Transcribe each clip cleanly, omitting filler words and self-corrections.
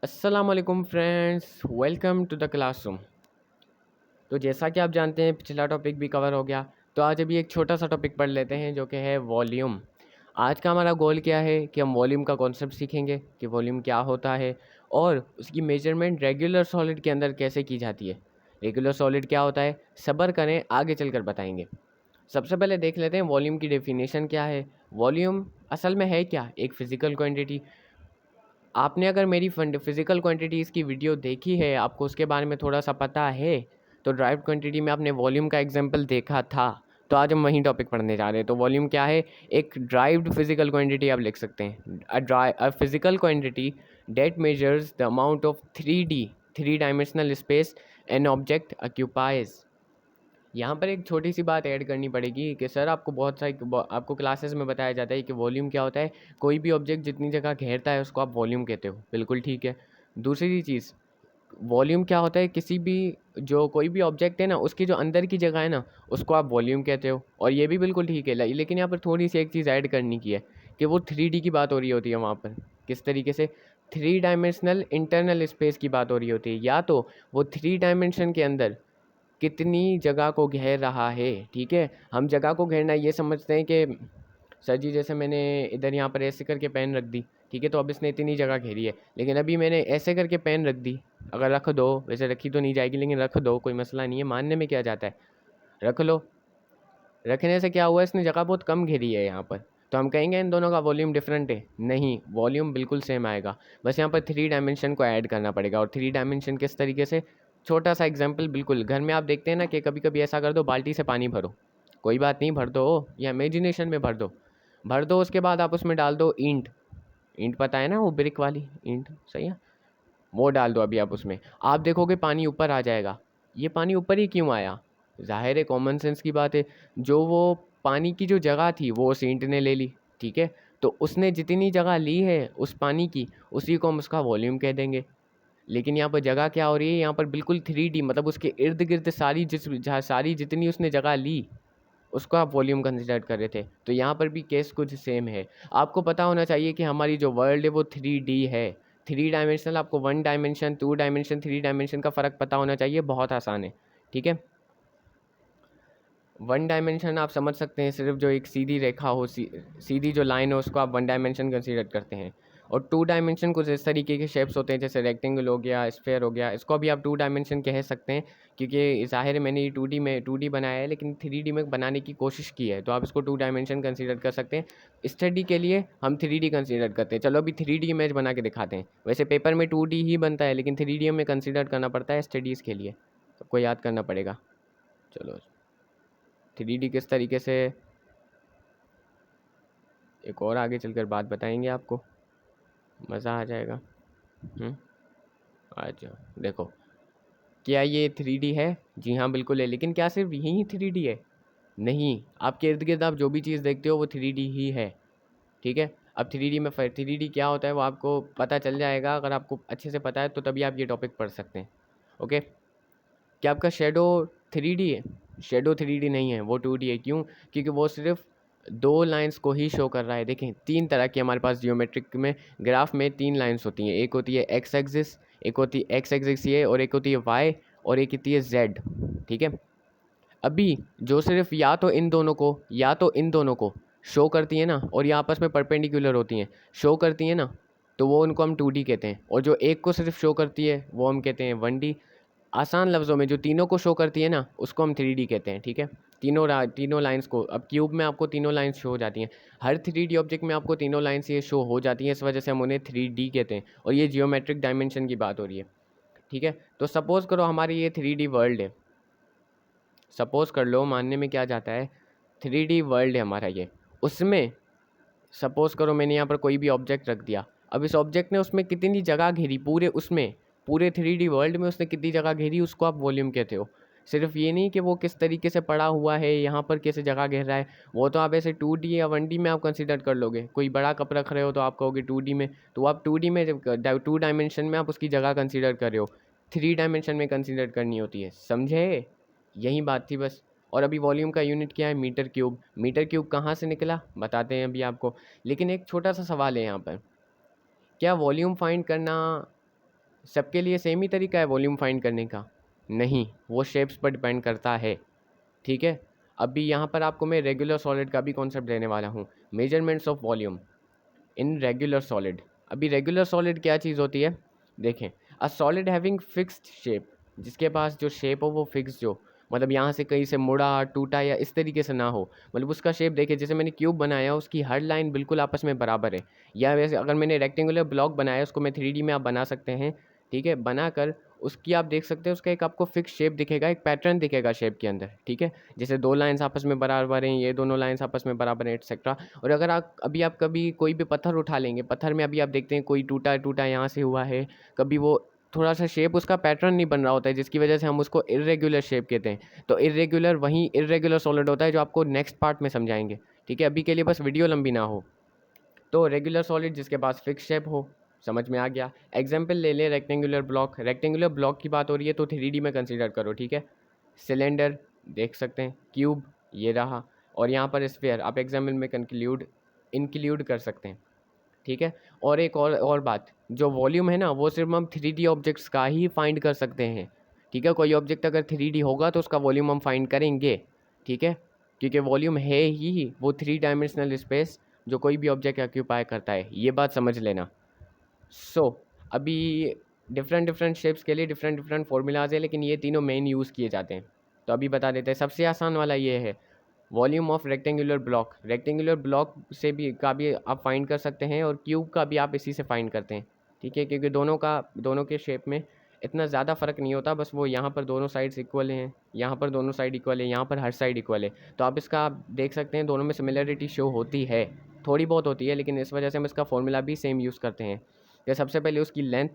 अस्सलामुअलैकुम friends, welcome to the classroom. तो जैसा कि आप जानते हैं पिछला टॉपिक भी कवर हो गया। तो आज अभी एक छोटा सा टॉपिक पढ़ लेते हैं जो कि है वॉल्यूम। आज का हमारा गोल क्या है कि हम वॉल्यूम का कॉन्सेप्ट सीखेंगे कि वॉल्यूम क्या होता है और उसकी मेजरमेंट रेगुलर सॉलिड के अंदर कैसे की जाती है। रेगुलर सॉलिड क्या होता है, सब्र करें, आगे चलकर बताएंगे। सबसे पहले देख लेते हैं वॉल्यूम की डेफिनेशन क्या है। वॉल्यूम असल में है क्या, एक फिजिकल क्वांटिटी। आपने अगर मेरी फिज़िकल क्वांटिटीज़ की वीडियो देखी है, आपको उसके बारे में थोड़ा सा पता है, तो ड्राइव्ड क्वांटिटी में आपने वॉल्यूम का एग्जांपल देखा था। तो आज हम वही टॉपिक पढ़ने जा रहे हैं। तो वॉल्यूम क्या है, एक ड्राइव्ड फिजिकल क्वांटिटी आप लिख सकते हैं। A physical quantity that measures the amount of three dimensional space an object occupies. यहाँ पर एक छोटी सी बात ऐड करनी पड़ेगी कि सर आपको क्लासेस में बताया जाता है कि वॉल्यूम क्या होता है। कोई भी ऑब्जेक्ट जितनी जगह घेरता है उसको आप वॉल्यूम कहते हो, बिल्कुल ठीक है। दूसरी चीज़, वॉल्यूम क्या होता है, किसी भी जो कोई भी ऑब्जेक्ट है ना, उसकी जो अंदर की जगह है ना, उसको आप वॉल्यूम कहते हो, और ये भी बिल्कुल ठीक है। लेकिन यहाँ पर थोड़ी सी एक चीज़ ऐड करनी की है कि वो 3D की बात हो रही होती है वहाँ पर। किस तरीके से, थ्री डायमेंशनल इंटरनल स्पेस की बात हो रही होती है, या तो वो थ्री डायमेंशन के अंदर कितनी जगह को घेर रहा है। ठीक है, हम जगह को घेरना ये समझते हैं कि सर जी जैसे मैंने इधर यहाँ पर ऐसे करके पेन रख दी, ठीक है, तो अब इसने इतनी जगह घेरी है। लेकिन अभी मैंने ऐसे करके पेन रख दी, अगर रख दो, वैसे रखी तो नहीं जाएगी लेकिन रख दो, कोई मसला नहीं है, मानने में क्या जाता है, रख लो। रखने से क्या हुआ, इसने जगह बहुत कम घेरी है यहाँ पर। तो हम कहेंगे इन दोनों का वॉल्यूम डिफरेंट है? नहीं, वॉल्यूम बिल्कुल सेम आएगा, बस यहाँ पर थ्री डायमेंशन को ऐड करना पड़ेगा। और थ्री डायमेंशन किस तरीके से, छोटा सा एग्जांपल, बिल्कुल घर में आप देखते हैं ना कि कभी कभी ऐसा कर दो, बाल्टी से पानी भरो, कोई बात नहीं, भर दो, या इमेजिनेशन में भर दो, भर दो, उसके बाद आप उसमें डाल दो ईंट। ईंट पता है ना, वो ब्रिक वाली ईंट, सही है, वो डाल दो अभी आप उसमें। आप देखोगे पानी ऊपर आ जाएगा। ये पानी ऊपर ही क्यों आया? जाहिर है, कॉमन सेंस की बात है। जो वो पानी की जो जगह थी वो उस ईंट ने ले ली, ठीक है, तो उसने जितनी जगह ली है उस पानी की, उसी को हम उसका वॉल्यूम कह देंगे। लेकिन यहाँ पर जगह क्या हो रही है, यहाँ पर बिल्कुल 3D, मतलब उसके इर्द गिर्द सारी जितनी उसने जगह ली, उसको आप वॉल्यूम कंसिडर कर रहे थे। तो यहाँ पर भी केस कुछ सेम है। आपको पता होना चाहिए कि हमारी जो वर्ल्ड है वो 3D है, थ्री डायमेंशनल। आपको one dimension, two dimension, three dimension का फ़र्क पता होना चाहिए, बहुत आसान है, ठीक है। वन डायमेंशन आप समझ सकते हैं, सिर्फ जो एक सीधी रेखा हो, सीधी जो लाइन हो, उसको आप वन डायमेंशन कंसीडर करते हैं। और टू डायमेंशन कुछ इस तरीके के शेप्स होते हैं, जैसे रेक्टेंगल हो गया, स्फेयर हो गया, इसको भी आप टू डायमेंशन कह सकते हैं। क्योंकि ज़ाहिर है मैंने ये 2D बनाया है, लेकिन 3D में बनाने की कोशिश की है, तो आप इसको टू डायमेंशन कंसीडर कर सकते हैं। स्टडी के लिए हम 3D कंसीडर करते हैं। चलो अभी 3D इमेज बना के दिखाते हैं। वैसे पेपर में 2D ही बनता है, लेकिन 3D हमें कंसीडर करना पड़ता है स्टडीज़ के लिए, सबको याद करना पड़ेगा। चलो, 3D किस तरीके से, एक और आगे चलकर बात बताएंगे आपको, मज़ा आ जाएगा। अच्छा देखो, क्या ये 3D है? जी हाँ बिल्कुल है, लेकिन क्या सिर्फ यही 3D है? नहीं, आपके इर्द गिर्द आप जो भी चीज़ देखते हो वो 3D ही है, ठीक है। अब 3D क्या होता है वो आपको पता चल जाएगा, अगर आपको अच्छे से पता है तो तभी आप ये टॉपिक पढ़ सकते हैं, ओके। क्या आपका शेडो 3D है? शेडो 3D नहीं है, वो 2D है। क्यों? क्योंकि वो सिर्फ दो लाइंस को ही शो कर रहा है। देखें, तीन तरह की हमारे पास जियोमेट्रिक में, ग्राफ में तीन लाइंस होती हैं। एक होती है एक्स एक्सिस, एक होती है एक्स एक्सिस ये, और एक होती है वाई, और एक होती है जेड, ठीक है। अभी जो सिर्फ या तो इन दोनों को शो करती है ना, और ये आपस में परपेंडिकुलर होती हैं, शो करती हैं ना, तो वो उनको हम 2D कहते हैं। और जो एक को सिर्फ शो करती है वो हम कहते हैं 1D। आसान लफ्ज़ों में जो तीनों को शो करती है ना, उसको हम 3D कहते हैं, ठीक है। तीनों लाइंस को, अब क्यूब में आपको तीनों लाइंस शो हो जाती हैं, हर 3D ऑब्जेक्ट में आपको तीनों लाइंस ये शो हो जाती हैं, इस वजह से हम उन्हें 3D कहते हैं। और ये जियोमेट्रिक डायमेंशन की बात हो रही है, ठीक है। तो सपोज़ करो हमारी ये 3D वर्ल्ड है, सपोज़ कर लो, मानने में क्या जाता है, 3D वर्ल्ड है हमारा ये। उसमें सपोज़ करो मैंने यहाँ पर कोई भी ऑब्जेक्ट रख दिया। अब इस ऑब्जेक्ट ने उसमें कितनी जगह घेरी, पूरे 3D वर्ल्ड में उसने कितनी जगह घेरी, उसको आप वॉल्यूम कहते हो। सिर्फ ये नहीं कि वो किस तरीके से पड़ा हुआ है, यहाँ पर कैसे जगह घेर रहा है, वो तो आप ऐसे 2D या 1D में आप कंसीडर कर लोगे। कोई बड़ा कप रख रहे हो तो आप कहोगे 2D में, तो आप 2D में, जब टू डायमेंशन में आप उसकी जगह कंसीडर कर रहे हो, थ्री डायमेंशन में कंसीडर करनी होती है, समझे? यही बात थी बस। और अभी वॉल्यूम का यूनिट क्या है, मीटर क्यूब। मीटर क्यूब कहाँ से निकला बताते हैं अभी आपको। लेकिन एक छोटा सा सवाल है यहाँ पर, क्या वॉल्यूम फाइंड करना सबके लिए सेम ही तरीका है वॉल्यूम फाइंड करने का? नहीं, वो शेप्स पर डिपेंड करता है, ठीक है। अभी यहाँ पर आपको मैं रेगुलर सॉलिड का भी कॉन्सेप्ट देने वाला हूँ, measurements of volume in regular solid. अभी रेगुलर सॉलिड क्या चीज़ होती है? देखें, a solid having fixed shape, जिसके पास जो शेप हो वो फिक्स, जो मतलब यहाँ से कहीं से मुड़ा टूटा या इस तरीके से ना हो, मतलब उसका शेप देखिए, जैसे मैंने क्यूब बनाया उसकी हर लाइन बिल्कुल आपस में बराबर है। या वैसे अगर मैंने रेक्टेंगुलर ब्लॉक बनाया, उसको मैं 3D में आप बना सकते हैं, ठीक है। बनाकर उसकी आप देख सकते हैं, उसका एक आपको फिक्स शेप दिखेगा, एक पैटर्न दिखेगा शेप के अंदर, ठीक है। जैसे दो लाइन्स आपस में बराबर हैं, ये दोनों लाइन्स आपस में बराबर हैं, एटसेट्रा। और अगर आप कभी कोई भी पत्थर उठा लेंगे, पत्थर में अभी आप देखते हैं कोई टूटा टूटा यहाँ से हुआ है, कभी वो थोड़ा सा शेप उसका पैटर्न नहीं बन रहा होता है, जिसकी वजह से हम उसको इर्रेगुलर शेप कहते हैं। तो इर्रेगुलर वहीं इर्रेगुलर सॉलिड होता है, जो आपको नेक्स्ट पार्ट में समझाएंगे, ठीक है। अभी के लिए बस वीडियो लंबी ना हो। तो रेगुलर सॉलिड जिसके पास फिक्स शेप हो, समझ में आ गया। एग्जाम्पल ले लें रेक्टेंगुलर ब्लॉक, रेक्टेंगुलर ब्लॉक की बात हो रही है तो 3D में कंसीडर करो, ठीक है। सिलेंडर देख सकते हैं, क्यूब ये रहा, और यहाँ पर स्फीयर आप एग्जाम्पल में इंक्लूड कर सकते हैं, ठीक है। और एक और बात, जो वॉल्यूम है ना, वो सिर्फ हम 3D ऑब्जेक्ट्स का ही फाइंड कर सकते हैं, ठीक है। कोई ऑब्जेक्ट अगर 3D होगा तो उसका वॉल्यूम हम फाइंड करेंगे, ठीक है, क्योंकि वॉल्यूम है ही वो 3 डायमेंशनल स्पेस जो कोई भी ऑब्जेक्ट ऑक्यूपाई करता है, ये बात समझ लेना। अभी डिफरेंट डिफरेंट शेप्स के लिए डिफरेंट डिफरेंट फॉर्मूलाज है, लेकिन ये तीनों मेन यूज़ किए जाते हैं। तो अभी बता देते हैं, सबसे आसान वाला ये है, volume of rectangular block. Rectangular block से भी आप फाइंड कर सकते हैं, और क्यूब का भी आप इसी से फाइंड करते हैं, ठीक है, क्योंकि दोनों के शेप में इतना ज़्यादा फ़र्क नहीं होता, बस वो यहाँ पर दोनों साइड्स इक्वल हैं, यहाँ पर दोनों साइड इक्वल है, यहाँ पर हर साइड इक्वल है। तो आप देख सकते हैं दोनों में सिमिलरिटी शो होती है, थोड़ी बहुत होती है, लेकिन इस वजह से हम इसका फॉर्मूला भी सेम यूज़ करते हैं। कि सबसे पहले उसकी लेंथ,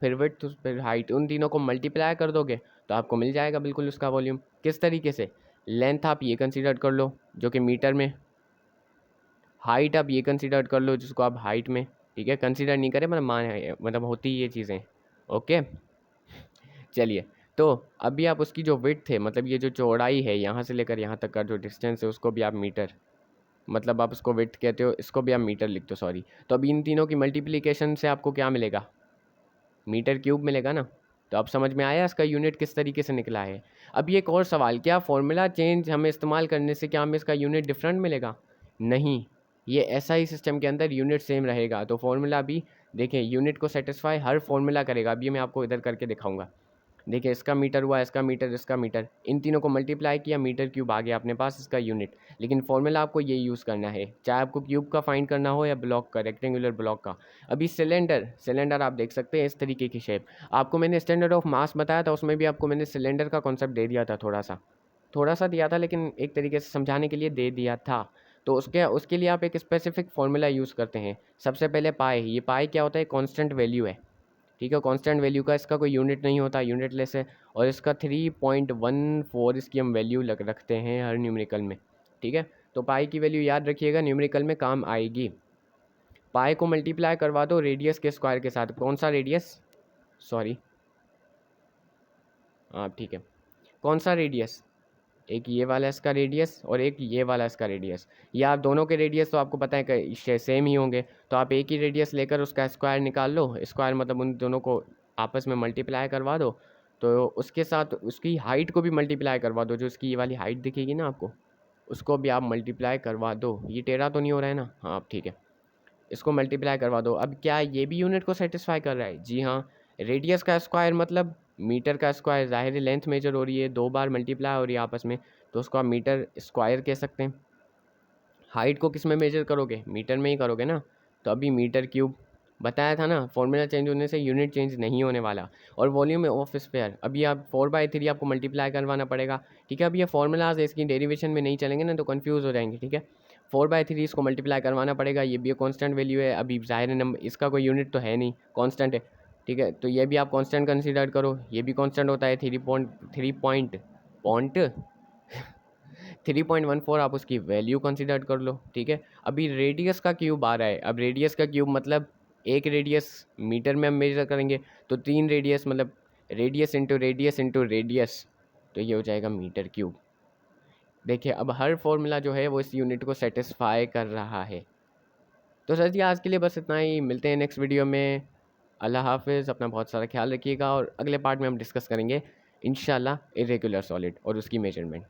फिर विड्थ, फिर हाइट, उन तीनों को मल्टीप्लाई कर दोगे तो आपको मिल जाएगा बिल्कुल उसका वॉल्यूम। किस तरीके से? लेंथ आप ये कंसीडर कर लो जो कि मीटर में, हाइट आप ये कंसीडर कर लो जिसको आप हाइट में, ठीक है, कंसीडर नहीं करें मतलब होती ये चीज़ें, ओके। चलिए, तो अभी आप उसकी जो विड्थ है, मतलब ये जो चौड़ाई है यहाँ से लेकर यहाँ तक का जो डिस्टेंस है, उसको भी आप मीटर, मतलब आप उसको विड्थ कहते हो, इसको भी आप मीटर लिख दो, सॉरी। तो अब इन तीनों की मल्टीप्लिकेशन से आपको क्या मिलेगा? मीटर क्यूब मिलेगा ना। तो अब समझ में आया इसका यूनिट किस तरीके से निकला है। अब ये एक और सवाल, क्या फॉर्मूला चेंज हमें इस्तेमाल करने से क्या हमें इसका यूनिट डिफरेंट मिलेगा? नहीं, ये ऐसा ही सिस्टम के अंदर यूनिट सेम रहेगा। तो फॉर्मूला भी देखें, यूनिट को सेटिस्फाई हर फॉर्मूला करेगा। अभी मैं आपको इधर करके दिखाऊंगा। देखिए, इसका मीटर हुआ, इसका मीटर, इसका मीटर, इन तीनों को मल्टीप्लाई किया, मीटर क्यूब आ गया अपने पास इसका यूनिट। लेकिन फॉर्मूला आपको ये यूज़ करना है, चाहे आपको क्यूब का फाइंड करना हो या ब्लॉक का, रेक्टेंगुलर ब्लॉक का। अभी सिलेंडर आप देख सकते हैं इस तरीके की शेप। आपको मैंने स्टैंडर्ड ऑफ मास बताया था, उसमें भी आपको मैंने सिलेंडर का कॉन्सेप्ट दे दिया था, थोड़ा सा दिया था, लेकिन एक तरीके से समझाने के लिए दे दिया था। तो उसके लिए आप एक स्पेसिफिक फार्मूला यूज़ करते हैं। सबसे पहले पाई, ये पाई क्या होता है? कॉन्स्टेंट वैल्यू है, ठीक है, कांस्टेंट वैल्यू का इसका कोई यूनिट नहीं होता, यूनिटलेस है। और इसका 3.14 इसकी हम वैल्यू रखते हैं हर न्यूमेरिकल में, ठीक है। तो पाई की वैल्यू याद रखिएगा, न्यूमेरिकल में काम आएगी। पाई को मल्टीप्लाई करवा दो रेडियस के स्क्वायर के साथ। कौन सा रेडियस? सॉरी, हाँ ठीक है, कौन सा रेडियस? एक ये वाला इसका रेडियस और एक ये वाला इसका रेडियस। या आप दोनों के रेडियस तो आपको पता है कि सेम ही होंगे, तो आप एक ही रेडियस लेकर उसका स्क्वायर निकाल लो। स्क्वायर मतलब उन दोनों को आपस में मल्टीप्लाई करवा दो, तो उसके साथ उसकी हाइट को भी मल्टीप्लाई करवा दो। जो उसकी ये वाली हाइट दिखेगी ना आपको, उसको भी आप मल्टीप्लाई करवा दो। ये टेढ़ा तो नहीं हो रहा है ना? हाँ ठीक है, इसको मल्टीप्लाई करवा दो। अब क्या ये भी यूनिट को सेटिस्फाई कर रहा है? जी हाँ। रेडियस का स्क्वायर मतलब मीटर का स्क्वायर, ज़ाहिर है लेंथ मेजर हो रही है, दो बार मल्टीप्लाई हो रही है आपस में, तो उसको आप मीटर स्क्वायर कह सकते हैं। हाइट को किस में मेजर करोगे? मीटर में ही करोगे ना। तो अभी मीटर क्यूब बताया था ना, फॉर्मूला चेंज होने से यूनिट चेंज नहीं होने वाला। और वॉल्यूम ऑफ स्फीयर, अभी आप 4/3 आपको मल्टीप्लाई करवाना पड़ेगा, ठीक है। अब ये फॉर्मूलाज है, इसकी डेरिवेशन में नहीं चलेंगे ना तो कन्फ्यूज़ हो जाएंगे, ठीक है। 4/3 इसको मल्टीप्लाई करवाना पड़ेगा, ये भी कॉन्स्टेंट वैल्यू है। अभी ज़ाहिर नंबर, इसका कोई यूनिट तो है नहीं, कॉन्स्टेंट है, ठीक है। तो ये भी आप कॉन्स्टेंट कंसिडर करो, ये भी कॉन्स्टेंट होता है। 3.14 आप उसकी वैल्यू कंसिडर कर लो, ठीक है। अभी रेडियस का क्यूब आ रहा है। अब रेडियस का क्यूब मतलब एक रेडियस मीटर में हम मेजर करेंगे, तो 3 रेडियस मतलब radius into radius into radius, तो ये हो जाएगा मीटर क्यूब। देखिए, अब हर फॉर्मूला जो है वो इस यूनिट को सेटिस्फाई कर रहा है। तो सर जी, आज के लिए बस इतना ही, मिलते हैं नेक्स्ट वीडियो में। अल्लाह हाफ़िज़, अपना बहुत सारा ख्याल रखिएगा और अगले पार्ट में हम डिस्कस करेंगे इंशाल्लाह इर्रेगुलर सॉलिड और उसकी मेजरमेंट।